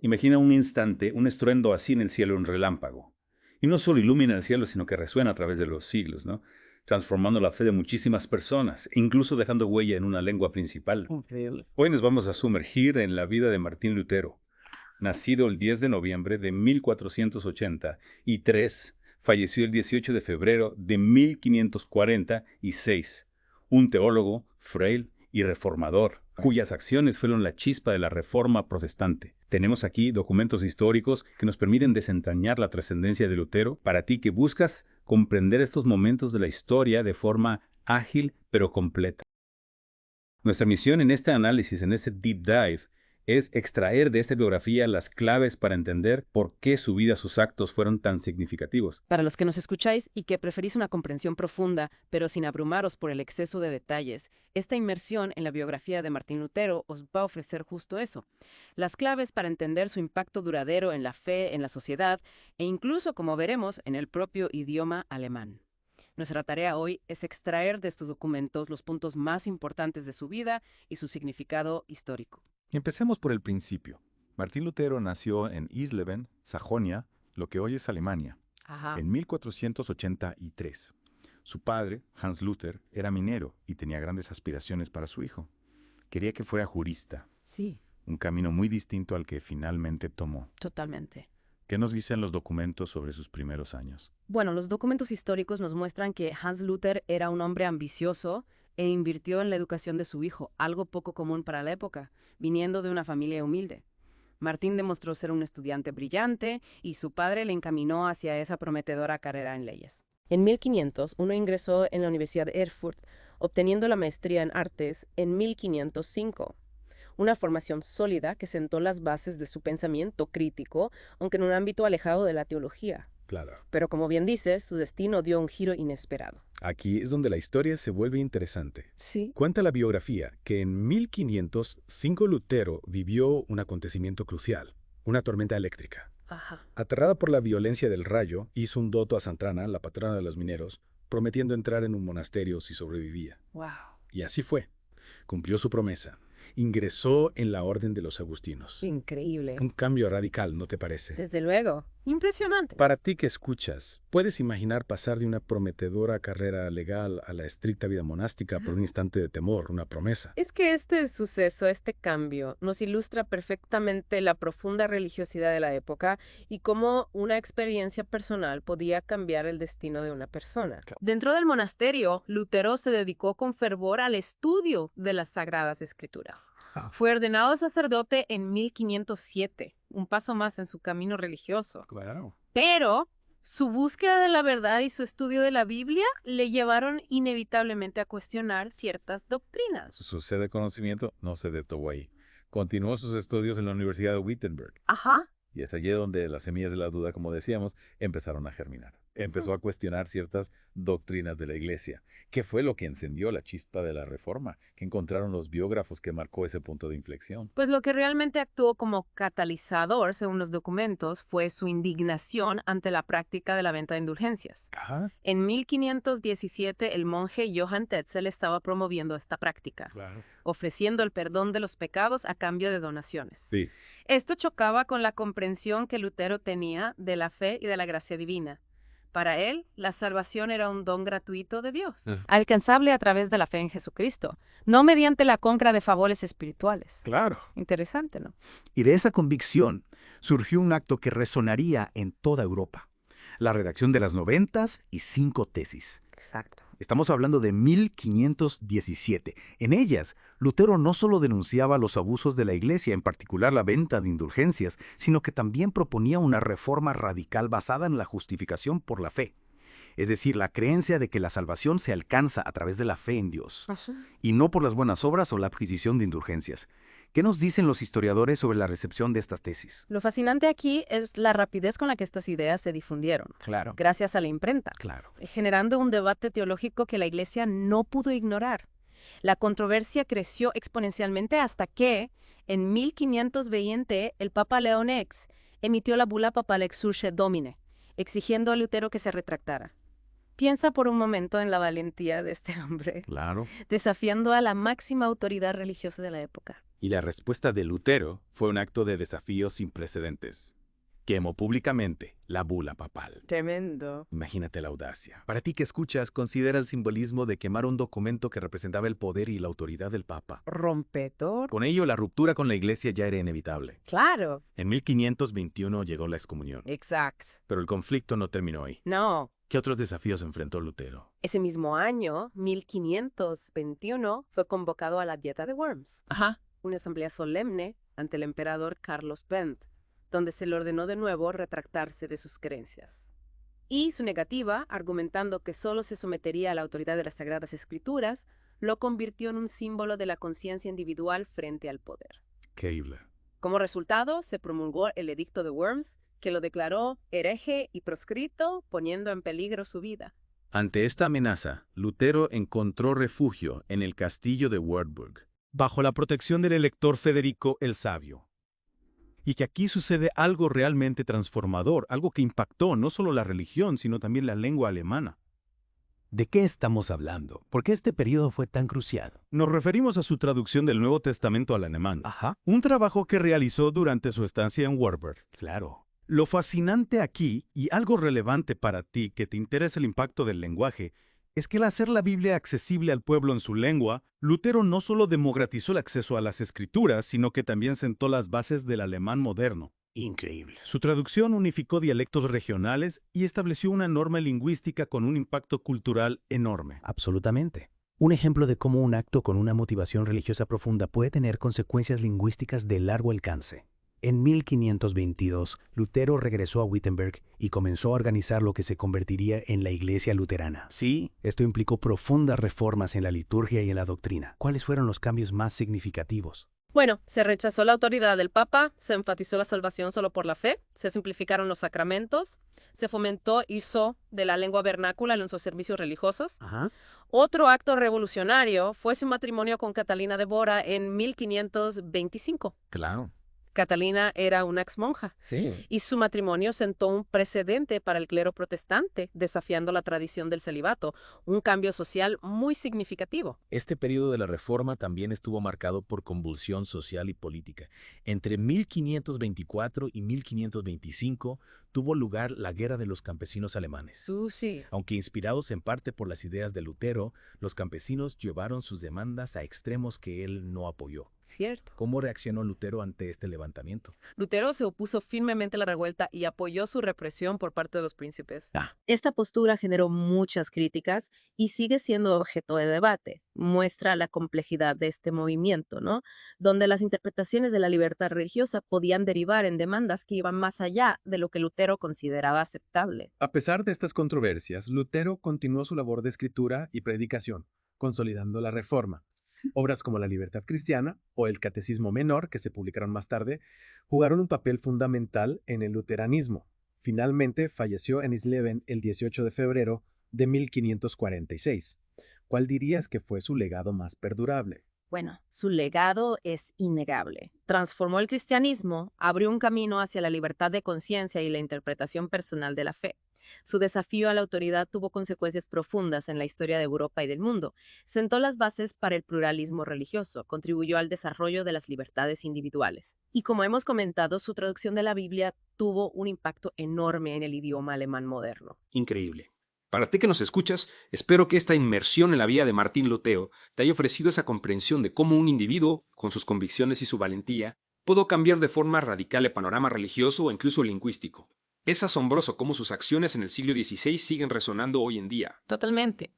Imagina un instante, un estruendo así en el cielo, un relámpago. Y no solo ilumina el cielo, sino que resuena a través de los siglos, ¿no? Transformando la fe de muchísimas personas, e incluso dejando huella en una lengua principal. Increíble. Hoy nos vamos a sumergir en la vida de Martín Lutero, nacido el 10 de noviembre de 1483, falleció el 18 de febrero de 1546, un teólogo, fraile y reformador, cuyas acciones fueron la chispa de la Reforma protestante. Tenemos aquí documentos históricos que nos permiten desentrañar la trascendencia de Lutero para ti que buscas comprender estos momentos de la historia de forma ágil pero completa. Nuestra misión en este análisis, en este deep dive, es extraer de esta biografía las claves para entender por qué su vida, sus actos fueron tan significativos. Para los que nos escucháis y que preferís una comprensión profunda, pero sin abrumaros por el exceso de detalles, esta inmersión en la biografía de Martín Lutero os va a ofrecer justo eso. Las claves para entender su impacto duradero en la fe, en la sociedad e incluso, como veremos, en el propio idioma alemán. Nuestra tarea hoy es extraer de estos documentos los puntos más importantes de su vida y su significado histórico. Empecemos por el principio. Martín Lutero nació en Isleben, Sajonia, lo que hoy es Alemania, Ajá. en 1483. Su padre, Hans Luther, era minero y tenía grandes aspiraciones para su hijo. Quería que fuera jurista, Sí, un camino muy distinto al que finalmente tomó. totalmente. ¿Qué nos dicen los documentos sobre sus primeros años? Bueno, los documentos históricos nos muestran que Hans Luther era un hombre ambicioso e invirtió en la educación de su hijo, algo poco común para la época, viniendo de una familia humilde. Martín demostró ser un estudiante brillante y su padre le encaminó hacia esa prometedora carrera en leyes. En 1500, uno ingresó en la Universidad de Erfurt, obteniendo la maestría en artes en 1505. Una formación sólida que sentó las bases de su pensamiento crítico, aunque en un ámbito alejado de la teología. Claro. Pero como bien dices, su destino dio un giro inesperado. Aquí es donde la historia se vuelve interesante. Sí. Cuenta la biografía que en 1505 Lutero vivió un acontecimiento crucial, una tormenta eléctrica. Ajá. Aterrada por la violencia del rayo, hizo un doto a Santrana, la patrona de los mineros, prometiendo entrar en un monasterio si sobrevivía. Wow. Y así fue. Cumplió su promesa. Ingresó en la Orden de los Agustinos. Increíble. Un cambio radical, ¿no te parece? Desde luego. Impresionante. Para ti que escuchas, ¿puedes imaginar pasar de una prometedora carrera legal a la estricta vida monástica por un instante de temor, una promesa? Es que este suceso, este cambio, nos ilustra perfectamente la profunda religiosidad de la época y cómo una experiencia personal podía cambiar el destino de una persona. Dentro del monasterio, Lutero se dedicó con fervor al estudio de las Sagradas Escrituras. Fue ordenado sacerdote en 1507, un paso más en su camino religioso. Claro. Pero su búsqueda de la verdad y su estudio de la Biblia le llevaron inevitablemente a cuestionar ciertas doctrinas. Su sed de conocimiento no se detuvo ahí. Continuó sus estudios en la Universidad de Wittenberg. Ajá. Y es allí donde las semillas de la duda, como decíamos, empezaron a germinar. Empezó a cuestionar ciertas doctrinas de la Iglesia. ¿Qué fue lo que encendió la chispa de la Reforma? ¿Qué encontraron los biógrafos que marcó ese punto de inflexión? Pues lo que realmente actuó como catalizador, según los documentos, fue su indignación ante la práctica de la venta de indulgencias. Ajá. En 1517, el monje Johann Tetzel estaba promoviendo esta práctica, Claro. ofreciendo el perdón de los pecados a cambio de donaciones. Sí. Esto chocaba con la comprensión que Lutero tenía de la fe y de la gracia divina. Para él, la salvación era un don gratuito de Dios, alcanzable a través de la fe en Jesucristo, no mediante la compra de favores espirituales. Claro. Interesante, ¿no? Y de esa convicción surgió un acto que resonaría en toda Europa: la redacción de las 95 tesis. Exacto. Estamos hablando de 1517. En ellas, Lutero no solo denunciaba los abusos de la Iglesia, en particular la venta de indulgencias, sino que también proponía una reforma radical basada en la justificación por la fe. Es decir, la creencia de que la salvación se alcanza a través de la fe en Dios, y no por las buenas obras o la adquisición de indulgencias. ¿Qué nos dicen los historiadores sobre la recepción de estas tesis? Lo fascinante aquí es la rapidez con la que estas ideas se difundieron, Claro. gracias a la imprenta, Claro. generando un debate teológico que la Iglesia no pudo ignorar. La controversia creció exponencialmente hasta que, en 1520, el Papa León X emitió la bula papal Exsurge Domine, exigiendo a Lutero que se retractara. Piensa por un momento en la valentía de este hombre, Claro. desafiando a la máxima autoridad religiosa de la época. Y la respuesta de Lutero fue un acto de desafío sin precedentes. Quemó públicamente la bula papal. Tremendo. Imagínate la audacia. Para ti que escuchas, considera el simbolismo de quemar un documento que representaba el poder y la autoridad del Papa. Rompedor. Con ello, la ruptura con la Iglesia ya era inevitable. Claro. En 1521 llegó la excomunión. Exacto. Pero el conflicto no terminó ahí. No. ¿Qué otros desafíos enfrentó Lutero? Ese mismo año, 1521, fue convocado a la Dieta de Worms. Ajá. Una asamblea solemne ante el emperador Carlos Benz, donde se le ordenó de nuevo retractarse de sus creencias. Y su negativa, argumentando que solo se sometería a la autoridad de las Sagradas Escrituras, lo convirtió en un símbolo de la conciencia individual frente al poder. Increíble. Como resultado, se promulgó el Edicto de Worms, que lo declaró hereje y proscrito, poniendo en peligro su vida. Ante esta amenaza, Lutero encontró refugio en el castillo de Wartburg, bajo la protección del elector Federico el Sabio. Y que aquí sucede algo realmente transformador, algo que impactó no solo la religión, sino también la lengua alemana. ¿De qué estamos hablando? ¿Por qué este periodo fue tan crucial? Nos referimos a su traducción del Nuevo Testamento al alemán. Ajá. Un trabajo que realizó durante su estancia en Wartburg. Claro. Lo fascinante aquí, y algo relevante para ti que te interesa el impacto del lenguaje, es que al hacer la Biblia accesible al pueblo en su lengua, Lutero no solo democratizó el acceso a las escrituras, sino que también sentó las bases del alemán moderno. Increíble. Su traducción unificó dialectos regionales y estableció una norma lingüística con un impacto cultural enorme. Absolutamente. Un ejemplo de cómo un acto con una motivación religiosa profunda puede tener consecuencias lingüísticas de largo alcance. En 1522, Lutero regresó a Wittenberg y comenzó a organizar lo que se convertiría en la Iglesia luterana. Sí, Esto implicó profundas reformas en la liturgia y en la doctrina. ¿Cuáles fueron los cambios más significativos? Bueno, se rechazó la autoridad del Papa, se enfatizó la salvación solo por la fe, se simplificaron los sacramentos, se fomentó el uso de la lengua vernácula en sus servicios religiosos. Ajá. Otro acto revolucionario fue su matrimonio con Catalina de Bora en 1525. claro. Catalina era una exmonja Sí. y su matrimonio sentó un precedente para el clero protestante, desafiando la tradición del celibato, un cambio social muy significativo. Este periodo de la Reforma también estuvo marcado por convulsión social y política. Entre 1524 y 1525 tuvo lugar la Guerra de los Campesinos Alemanes. Sushi. Aunque inspirados en parte por las ideas de Lutero, los campesinos llevaron sus demandas a extremos que él no apoyó. Cierto. ¿Cómo reaccionó Lutero ante este levantamiento? Lutero se opuso firmemente a la revuelta y apoyó su represión por parte de los príncipes. Ah. Esta postura generó muchas críticas y sigue siendo objeto de debate. Muestra la complejidad de este movimiento, ¿no? Donde las interpretaciones de la libertad religiosa podían derivar en demandas que iban más allá de lo que Lutero consideraba aceptable. A pesar de estas controversias, Lutero continuó su labor de escritura y predicación, consolidando la Reforma. Obras como La Libertad Cristiana o El Catecismo Menor, que se publicaron más tarde, jugaron un papel fundamental en el luteranismo. Finalmente falleció en Eisleben el 18 de febrero de 1546. ¿Cuál dirías que fue su legado más perdurable? Bueno, su legado es innegable. Transformó el cristianismo, abrió un camino hacia la libertad de conciencia y la interpretación personal de la fe. Su desafío a la autoridad tuvo consecuencias profundas en la historia de Europa y del mundo. Sentó las bases para el pluralismo religioso, contribuyó al desarrollo de las libertades individuales. Y como hemos comentado, su traducción de la Biblia tuvo un impacto enorme en el idioma alemán moderno. Increíble. Para ti que nos escuchas, espero que esta inmersión en la vida de Martín Lutero te haya ofrecido esa comprensión de cómo un individuo, con sus convicciones y su valentía, pudo cambiar de forma radical el panorama religioso o incluso lingüístico. Es asombroso cómo sus acciones en el siglo XVI siguen resonando hoy en día. Totalmente.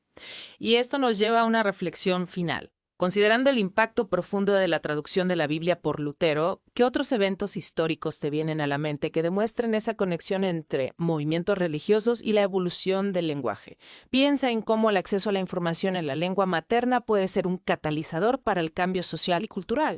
Y esto nos lleva a una reflexión final. Considerando el impacto profundo de la traducción de la Biblia por Lutero, ¿qué otros eventos históricos te vienen a la mente que demuestren esa conexión entre movimientos religiosos y la evolución del lenguaje? Piensa en cómo el acceso a la información en la lengua materna puede ser un catalizador para el cambio social y cultural.